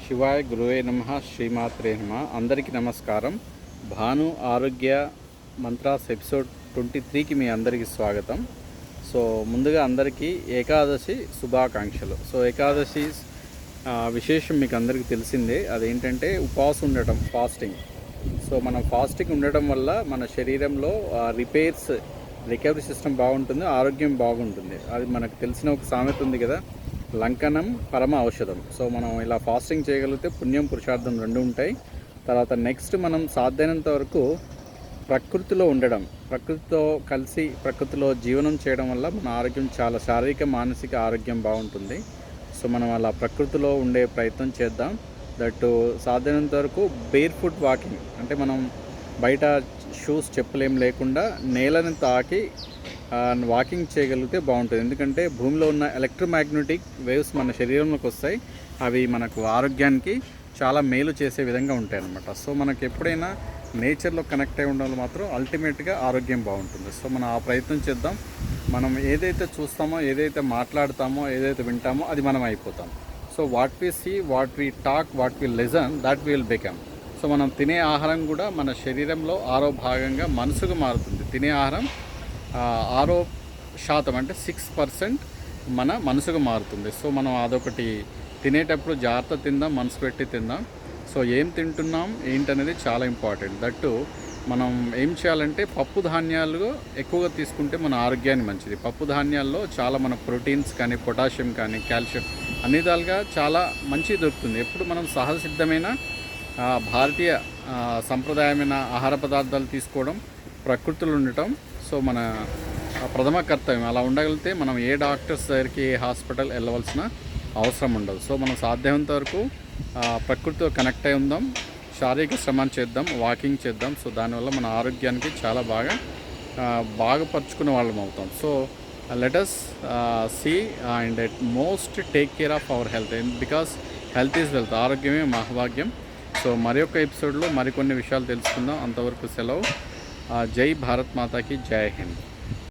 శివాయ గురువే నమః శ్రీమాత్రే నమః. అందరికీ నమస్కారం. భాను ఆరోగ్య మంత్రాస్ ఎపిసోడ్ 23కి మీ అందరికీ స్వాగతం. సో ముందుగా అందరికీ ఏకాదశి శుభాకాంక్షలు. సో ఏకాదశి విశేషం మీకు అందరికీ తెలిసిందే. అదేంటంటే ఉపవాసం ఉండటం, ఫాస్టింగ్. సో మనం ఫాస్టింగ్ ఉండటం వల్ల మన శరీరంలో రికవరీ సిస్టమ్ బాగుంటుంది, ఆరోగ్యం బాగుంటుంది. అది మనకు తెలిసిన ఒక సామెత ఉంది కదా, లంకనం పరమ ఔషధం. సో మనం ఇలా ఫాస్టింగ్ చేయగలిగితే పుణ్యం పురుషార్థం రెండు ఉంటాయి. తర్వాత నెక్స్ట్ మనం సాధ్యమైనంత వరకు ప్రకృతిలో ఉండడం, ప్రకృతితో కలిసి ప్రకృతిలో జీవనం చేయడం వల్ల మన ఆరోగ్యం చాలా శారీరక మానసిక ఆరోగ్యం బాగుంటుంది. సో మనం అలా ప్రకృతిలో ఉండే ప్రయత్నం చేద్దాం. దట్టు సాధ్యమైనంత వరకు బేర్ఫుట్ వాకింగ్, అంటే మనం బయట షూస్ చెప్పులేం లేకుండా నేలని తాకి వాకింగ్ చేయగలిగితే బాగుంటుంది. ఎందుకంటే భూమిలో ఉన్న ఎలక్ట్రోమాగ్నెటిక్ వేవ్స్ మన శరీరంలోకి వస్తాయి. అవి మనకు ఆరోగ్యానికి చాలా మేలు చేసే విధంగా ఉంటాయి అన్నమాట. సో మనకు ఎప్పుడైనా నేచర్లో కనెక్ట్ అయి ఉండడం మాత్రం అల్టిమేట్గా ఆరోగ్యం బాగుంటుంది. సో మనం ఆ ప్రయత్నం చేద్దాం. మనం ఏదైతే చూస్తామో, ఏదైతే మాట్లాడతామో, ఏదైతే వింటామో అది మనం అయిపోతాం. So what we see, what we talk, what we listen, that will become. So మనం తినే ఆహారం కూడా మన శరీరంలో 6వ భాగంగా మనసుగా మారుతుంది. తినే ఆహారం 6% అంటే 6% మన మనసుగా మారుతుంది. సో మనం అదొకటి తినేటప్పుడు జాగ్రత్త తిందాం, మనసు పెట్టి తిందాం. సో ఏం తింటున్నాం ఏంటనేది చాలా ఇంపార్టెంట్. దట్టు మనం ఏం చేయాలంటే పప్పు ధాన్యాలు ఎక్కువగా తీసుకుంటే మన ఆరోగ్యానికి మంచిది. పప్పు ధాన్యాల్లో చాలా మన ప్రోటీన్స్ కానీ, పొటాషియం కానీ, కాల్షియం అన్ని విధాలుగా చాలా మంచిది దొరుకుతుంది. ఎప్పుడు మనం సహజ సిద్ధమైన భారతీయ సంప్రదాయమైన ఆహార పదార్థాలు తీసుకోవడం, ప్రకృతిలో ఉండటం సో మన ప్రథమ కర్తవ్యం. అలా ఉండగలిగితే మనం ఏ డాక్టర్స్ దగ్గరికి, ఏ హాస్పిటల్ వెళ్ళవలసిన అవసరం ఉండదు. సో మనం సాధ్యమైనంత వరకు ప్రకృతితో కనెక్ట్ అయి ఉందాం, శారీరక శ్రమ చేద్దాం, వాకింగ్ చేద్దాం. సో దానివల్ల మన ఆరోగ్యానికి చాలా బాగుపరుచుకునే వాళ్ళం అవుతాం. So let us see and at most take care of our health, because health is wealth. ఆరోగ్యమే మహాభాగ్యం. సో మరి ఒక ఎపిసోడ్లో మరికొన్ని విషయాలు తెలుసుకుందాం. అంతవరకు సెలవు. జై భారత్ మాతాకి జై హింద్.